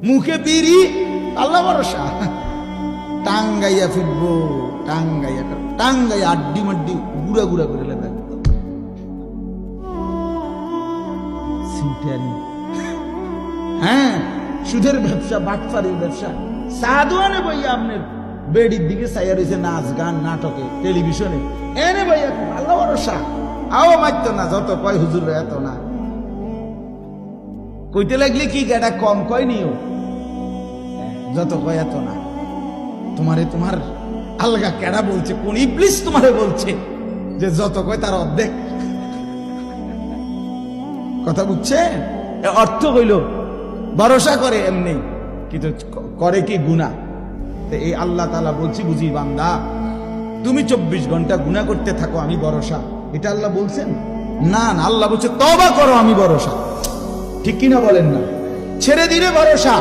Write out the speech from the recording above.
মুখে বিড়ি, আল্লাহ ভরসা, টাঙ্গাইয়া ফিরবো, টাঙ্গাইয়া আড্ডি মাড্ডি গুড়া গুড়া করে লেবে হ্যাঁ, সুদের ব্যবসা, বাটফারির ব্যবসা। সাধুয়ানে বইয়া আপনার বেডির দিকে চাইয়া রয়েছে নাচ গান নাটকে টেলিভিশনে, এনে বইয়া আল্লাহ ভরসা। আও মারতো না, যত কয় হুজুর এত না, কইতে লাগলে কি এটা কম কয় নিও, যত কয় এত না। তোমার আলগা কেডা বলছে, কোন ইবলিস তোমারে বলছে যে যত কয় তার অর্ধেক? কথা বুঝছে? অর্থ হইল ভরসা করে এমনি, কিন্তু করে কি গুনাহ। এই আল্লাহ তাআলা বলছি, বুঝি বান্দা তুমি 24 ঘন্টা গুনাহ করতে থাকো, আমি ভরসা। এটা আল্লাহ বলছেন? না না, আল্লাহ বলছে তওবা করো, আমি ভরসা। ঠিক কিনা বলেন না? ছেড়ে দিলে ভরসা।